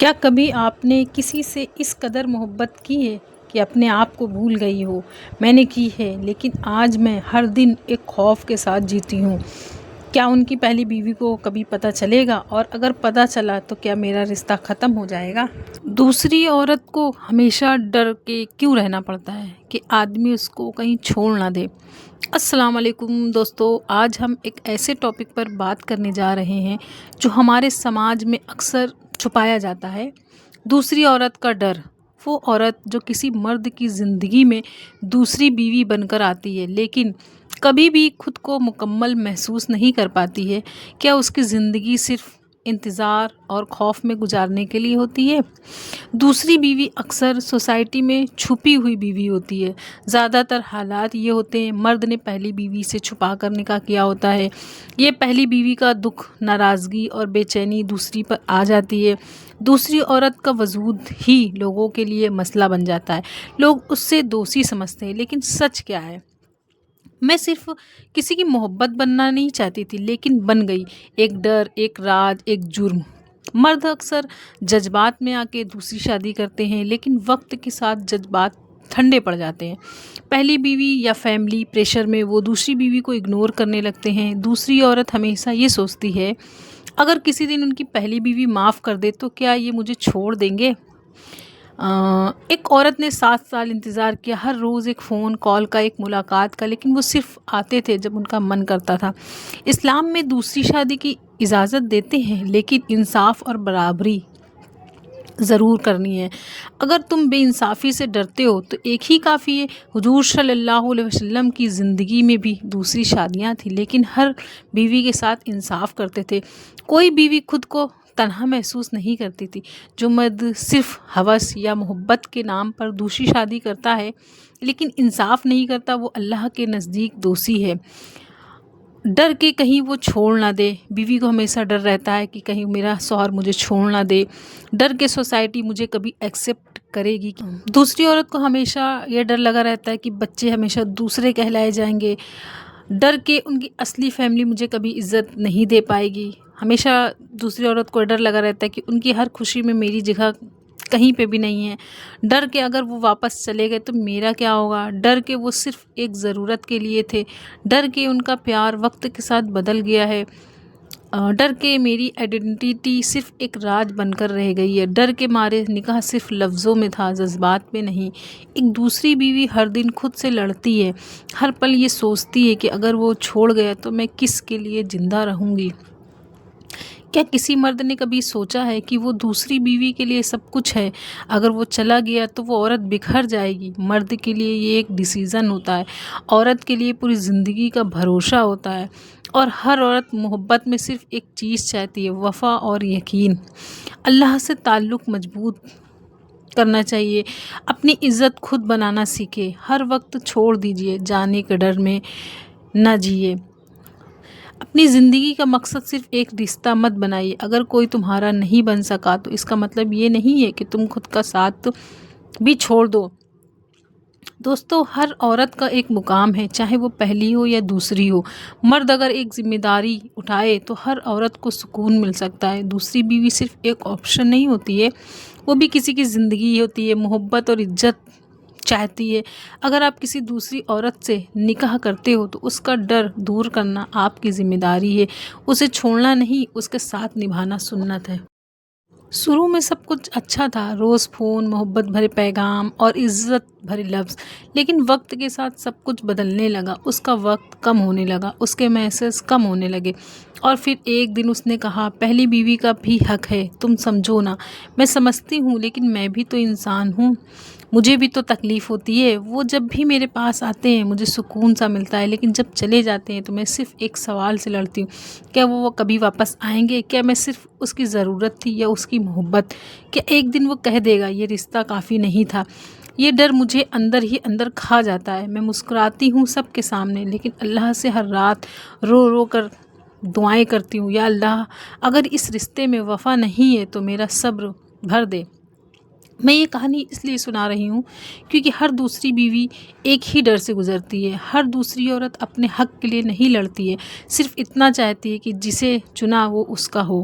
کیا کبھی آپ نے کسی سے اس قدر محبت کی ہے کہ اپنے آپ کو بھول گئی ہو؟ میں نے کی ہے، لیکن آج میں ہر دن ایک خوف کے ساتھ جیتی ہوں۔ کیا ان کی پہلی بیوی کو کبھی پتہ چلے گا؟ اور اگر پتہ چلا تو کیا میرا رشتہ ختم ہو جائے گا؟ دوسری عورت کو ہمیشہ ڈر کے کیوں رہنا پڑتا ہے کہ آدمی اس کو کہیں چھوڑ نہ دے؟ السلام علیکم دوستو، آج ہم ایک ایسے ٹاپک پر بات کرنے جا رہے ہیں جو ہمارے سماج میں اکثر چھپایا جاتا ہے۔ دوسری عورت کا ڈر۔ وہ عورت جو کسی مرد کی زندگی میں دوسری بیوی بن کر آتی ہے لیکن کبھی بھی خود کو مکمل محسوس نہیں کر پاتی ہے۔ کیا اس کی زندگی صرف انتظار اور خوف میں گزارنے کے لیے ہوتی ہے؟ دوسری بیوی اکثر سوسائٹی میں چھپی ہوئی بیوی ہوتی ہے۔ زیادہ تر حالات یہ ہوتے ہیں مرد نے پہلی بیوی سے چھپا کر نکاح کیا ہوتا ہے۔ یہ پہلی بیوی کا دکھ، ناراضگی اور بے چینی دوسری پر آ جاتی ہے۔ دوسری عورت کا وجود ہی لوگوں کے لیے مسئلہ بن جاتا ہے۔ لوگ اس سے دوشی سمجھتے ہیں، لیکن سچ کیا ہے؟ میں صرف کسی کی محبت بننا نہیں چاہتی تھی، لیکن بن گئی۔ ایک ڈر، ایک راز، ایک جرم۔ مرد اکثر جذبات میں آ کے دوسری شادی کرتے ہیں، لیکن وقت کے ساتھ جذبات ٹھنڈے پڑ جاتے ہیں۔ پہلی بیوی یا فیملی پریشر میں وہ دوسری بیوی کو اگنور کرنے لگتے ہیں۔ دوسری عورت ہمیشہ یہ سوچتی ہے اگر کسی دن ان کی پہلی بیوی معاف کر دے تو کیا یہ مجھے چھوڑ دیں گے؟ ایک عورت نے 7 سال انتظار کیا، ہر روز ایک فون کال کا، ایک ملاقات کا، لیکن وہ صرف آتے تھے جب ان کا من کرتا تھا۔ اسلام میں دوسری شادی کی اجازت دیتے ہیں، لیکن انصاف اور برابری ضرور کرنی ہے۔ اگر تم بے انصافی سے ڈرتے ہو تو ایک ہی کافی ہے۔ حضور صلی اللہ علیہ وسلم کی زندگی میں بھی دوسری شادیاں تھیں، لیکن ہر بیوی کے ساتھ انصاف کرتے تھے۔ کوئی بیوی خود کو تنہا محسوس نہیں کرتی تھی۔ جو مرد صرف ہوس یا محبت کے نام پر دوسری شادی کرتا ہے لیکن انصاف نہیں کرتا، وہ اللہ کے نزدیک دوشی ہے۔ ڈر کے کہیں وہ چھوڑ نہ دے۔ بیوی کو ہمیشہ ڈر رہتا ہے کہ کہیں میرا شوہر مجھے چھوڑ نہ دے۔ ڈر کے سوسائٹی مجھے کبھی ایکسیپٹ کرے گی۔ دوسری عورت کو ہمیشہ یہ ڈر لگا رہتا ہے کہ بچے ہمیشہ دوسرے کہلائے جائیں گے۔ ڈر کے ان کی اصلی فیملی مجھے کبھی عزت نہیں دے پائے گی۔ ہمیشہ دوسری عورت کو ڈر لگا رہتا ہے کہ ان کی ہر خوشی میں میری جگہ کہیں پہ بھی نہیں ہے۔ ڈر کے اگر وہ واپس چلے گئے تو میرا کیا ہوگا؟ ڈر کے وہ صرف ایک ضرورت کے لیے تھے۔ ڈر کے ان کا پیار وقت کے ساتھ بدل گیا ہے۔ ڈر کے میری آئیڈینٹی صرف ایک راز بن کر رہ گئی ہے۔ ڈر کے مارے نکاح صرف لفظوں میں تھا، جذبات میں نہیں۔ ایک دوسری بیوی ہر دن خود سے لڑتی ہے، ہر پل یہ سوچتی ہے کہ اگر وہ چھوڑ گیا تو میں کس کے لیے زندہ رہوں گی؟ کیا کسی مرد نے کبھی سوچا ہے کہ وہ دوسری بیوی کے لیے سب کچھ ہے؟ اگر وہ چلا گیا تو وہ عورت بکھر جائے گی۔ مرد کے لیے یہ ایک ڈیسیژن ہوتا ہے، عورت کے لیے پوری زندگی کا بھروسہ ہوتا ہے۔ اور ہر عورت محبت میں صرف ایک چیز چاہتی ہے، وفا اور یقین۔ اللہ سے تعلق مضبوط کرنا چاہیے۔ اپنی عزت خود بنانا سیکھے۔ ہر وقت چھوڑ دیجیے، جانے کے ڈر میں نہ جیے۔ اپنی زندگی کا مقصد صرف ایک رشتہ مت بنائیے۔ اگر کوئی تمہارا نہیں بن سکا تو اس کا مطلب یہ نہیں ہے کہ تم خود کا ساتھ بھی چھوڑ دو۔ دوستو، ہر عورت کا ایک مقام ہے، چاہے وہ پہلی ہو یا دوسری ہو۔ مرد اگر ایک ذمہ داری اٹھائے تو ہر عورت کو سکون مل سکتا ہے۔ دوسری بیوی صرف ایک آپشن نہیں ہوتی ہے، وہ بھی کسی کی زندگی ہوتی ہے، محبت اور عزت چاہتی ہے۔ اگر آپ کسی دوسری عورت سے نکاح کرتے ہو تو اس کا ڈر دور کرنا آپ کی ذمہ داری ہے۔ اسے چھوڑنا نہیں، اس کے ساتھ نبھانا سنت ہے۔ شروع میں سب کچھ اچھا تھا، روز فون، محبت بھرے پیغام اور عزت بھرے لفظ، لیکن وقت کے ساتھ سب کچھ بدلنے لگا۔ اس کا وقت کم ہونے لگا، اس کے میسج کم ہونے لگے، اور پھر ایک دن اس نے کہا، پہلی بیوی کا بھی حق ہے، تم سمجھو نا۔ میں سمجھتی ہوں، لیکن میں بھی تو انسان ہوں، مجھے بھی تو تکلیف ہوتی ہے۔ وہ جب بھی میرے پاس آتے ہیں مجھے سکون سا ملتا ہے، لیکن جب چلے جاتے ہیں تو میں صرف ایک سوال سے لڑتی ہوں، کیا وہ کبھی واپس آئیں گے؟ کیا میں صرف اس کی ضرورت تھی یا اس کی محبت؟ کیا ایک دن وہ کہہ دے گا یہ رشتہ کافی نہیں تھا؟ یہ ڈر مجھے اندر ہی اندر کھا جاتا ہے۔ میں مسکراتی ہوں سب کے سامنے، لیکن اللہ سے ہر رات رو رو کر دعائیں کرتی ہوں، یا اللہ اگر اس رشتے میں وفا نہیں ہے تو میرا صبر بھر دے۔ میں یہ کہانی اس لیے سنا رہی ہوں کیونکہ ہر دوسری بیوی ایک ہی ڈر سے گزرتی ہے۔ ہر دوسری عورت اپنے حق کے لیے نہیں لڑتی ہے، صرف اتنا چاہتی ہے کہ جسے چنا وہ اس کا ہو۔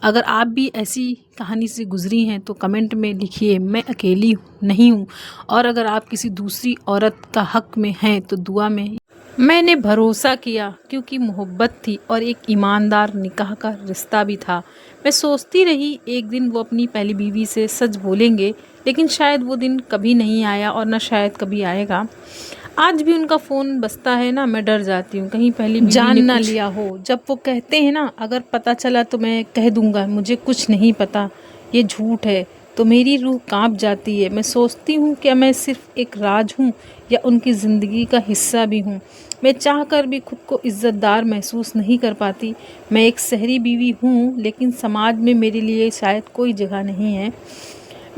اگر آپ بھی ایسی کہانی سے گزری ہیں تو کمنٹ میں لکھیے، میں اکیلی نہیں ہوں، اور اگر آپ کسی دوسری عورت کا حق میں ہیں تو دعا میں نے بھروسہ کیا کیونکہ محبت تھی اور ایک ایماندار نکاح کا رشتہ بھی تھا۔ میں سوچتی رہی ایک دن وہ اپنی پہلی بیوی سے سچ بولیں گے، لیکن شاید وہ دن کبھی نہیں آیا اور نہ شاید کبھی آئے گا۔ آج بھی ان کا فون بجتا ہے نا، میں ڈر جاتی ہوں کہیں پہلی بیوی جان نہ لیا ہو۔ جب وہ کہتے ہیں نا اگر پتہ چلا تو میں کہہ دوں گا مجھے کچھ نہیں پتا، یہ جھوٹ ہے، تو میری روح کانپ جاتی ہے۔ میں سوچتی ہوں کیا میں صرف ایک راز ہوں یا ان کی زندگی کا حصہ بھی ہوں۔ میں چاہ کر بھی خود کو عزت دار محسوس نہیں کر پاتی۔ میں ایک شہری بیوی ہوں لیکن سماج میں میرے لیے شاید کوئی جگہ نہیں ہے۔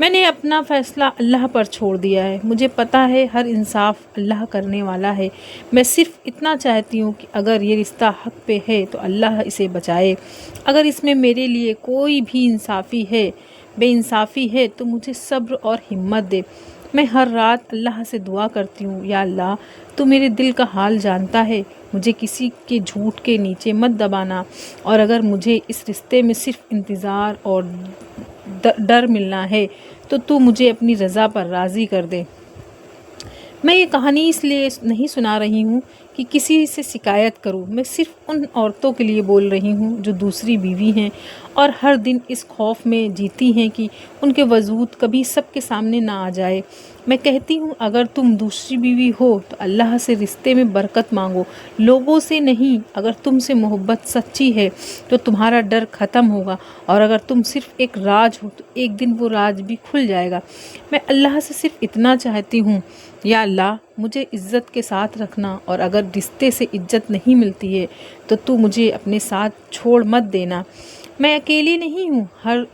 میں نے اپنا فیصلہ اللہ پر چھوڑ دیا ہے۔ مجھے پتا ہے ہر انصاف اللہ کرنے والا ہے۔ میں صرف اتنا چاہتی ہوں کہ اگر یہ رشتہ حق پہ ہے تو اللہ اسے بچائے۔ اگر اس میں میرے لیے کوئی بھی بے انصافی ہے تو مجھے صبر اور ہمت دے۔ میں ہر رات اللہ سے دعا کرتی ہوں، یا اللہ تو میرے دل کا حال جانتا ہے، مجھے کسی کے جھوٹ کے نیچے مت دبانا، اور اگر مجھے اس رشتے میں صرف انتظار اور ڈر ملنا ہے تو مجھے اپنی رضا پر راضی کر دے۔ میں یہ کہانی اس لیے نہیں سنا رہی ہوں کہ کسی سے شکایت کروں، میں صرف ان عورتوں کے لیے بول رہی ہوں جو دوسری بیوی ہیں اور ہر دن اس خوف میں جیتی ہیں کہ ان کے وجود کبھی سب کے سامنے نہ آ جائے۔ میں کہتی ہوں اگر تم دوسری بیوی ہو تو اللہ سے رشتے میں برکت مانگو، لوگوں سے نہیں۔ اگر تم سے محبت سچی ہے تو تمہارا ڈر ختم ہوگا، اور اگر تم صرف ایک راز ہو تو ایک دن وہ راز بھی کھل جائے گا۔ میں اللہ سے صرف اتنا چاہتی ہوں، یا اللہ مجھے عزت کے ساتھ رکھنا، اور اگر رشتے سے عزت نہیں ملتی ہے تو مجھے اپنے ساتھ چھوڑ مت دینا۔ میں اکیلی نہیں ہوں،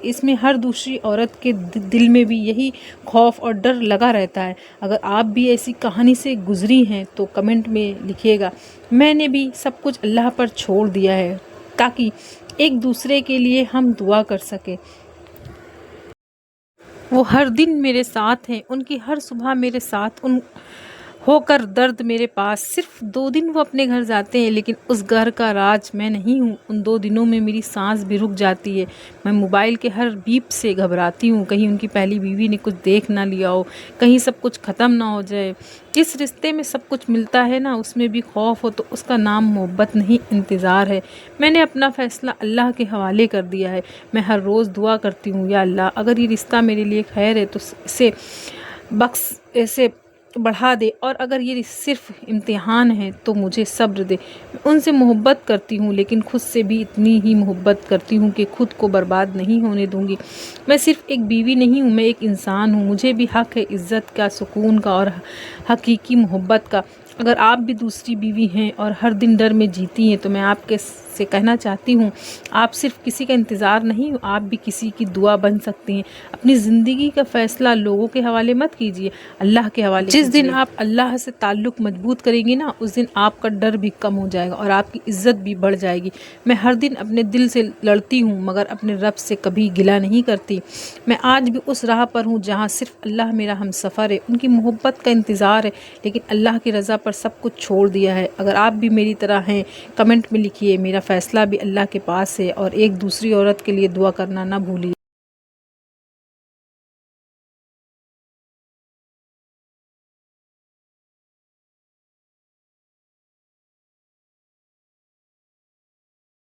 اس میں ہر دوسری عورت کے دل میں بھی یہی خوف اور ڈر لگا رہتا ہے۔ اگر آپ بھی ایسی کہانی سے گزری ہیں تو کمنٹ میں لکھیے گا۔ میں نے بھی سب کچھ اللہ پر چھوڑ دیا ہے تاکہ ایک دوسرے کے لیے ہم دعا کر سکیں۔ وہ ہر دن میرے ساتھ ہیں، ان کی ہر صبح میرے ساتھ ہو کر درد میرے پاس۔ صرف 2 دن وہ اپنے گھر جاتے ہیں، لیکن اس گھر کا راج میں نہیں ہوں۔ ان 2 دنوں میں میری سانس بھی رک جاتی ہے۔ میں موبائل کے ہر بیپ سے گھبراتی ہوں، کہیں ان کی پہلی بیوی نے کچھ دیکھ نہ لیا ہو، کہیں سب کچھ ختم نہ ہو جائے۔ جس رشتے میں سب کچھ ملتا ہے نا، اس میں بھی خوف ہو تو اس کا نام محبت نہیں، انتظار ہے۔ میں نے اپنا فیصلہ اللہ کے حوالے کر دیا ہے۔ میں ہر روز دعا کرتی ہوں، یا اللہ اگر یہ رشتہ میرے لیے خیر ہے تو اسے بڑھا دے، اور اگر یہ صرف امتحان ہے تو مجھے صبر دے۔ میں ان سے محبت کرتی ہوں لیکن خود سے بھی اتنی ہی محبت کرتی ہوں کہ خود کو برباد نہیں ہونے دوں گی۔ میں صرف ایک بیوی نہیں ہوں، میں ایک انسان ہوں، مجھے بھی حق ہے عزت کا، سکون کا اور حقیقی محبت کا۔ اگر آپ بھی دوسری بیوی ہیں اور ہر دن ڈر میں جیتی ہیں تو میں آپ سے کہنا چاہتی ہوں، آپ صرف کسی کا انتظار نہیں، آپ بھی کسی کی دعا بن سکتے ہیں۔ اپنی زندگی کا فیصلہ لوگوں کے حوالے مت کیجیے، اللہ کے حوالے کیجیے۔ جس دن آپ اللہ سے تعلق مضبوط کریں گے نا، اس دن آپ کا ڈر بھی کم ہو جائے گا اور آپ کی عزت بھی بڑھ جائے گی۔ میں ہر دن اپنے دل سے لڑتی ہوں مگر اپنے رب سے کبھی گلہ نہیں کرتی۔ میں آج بھی اس راہ پر ہوں جہاں صرف اللہ میرا ہمسفر ہے، ان کی محبت کا انتظار ہے، لیکن اللہ کی رضا پر سب کچھ چھوڑ دیا ہے۔ اگر آپ بھی میری طرح ہیں کمنٹ میں لکھیے، میرا فیصلہ بھی اللہ کے پاس ہے، اور ایک دوسری عورت کے لیے دعا کرنا نہ بھولیے۔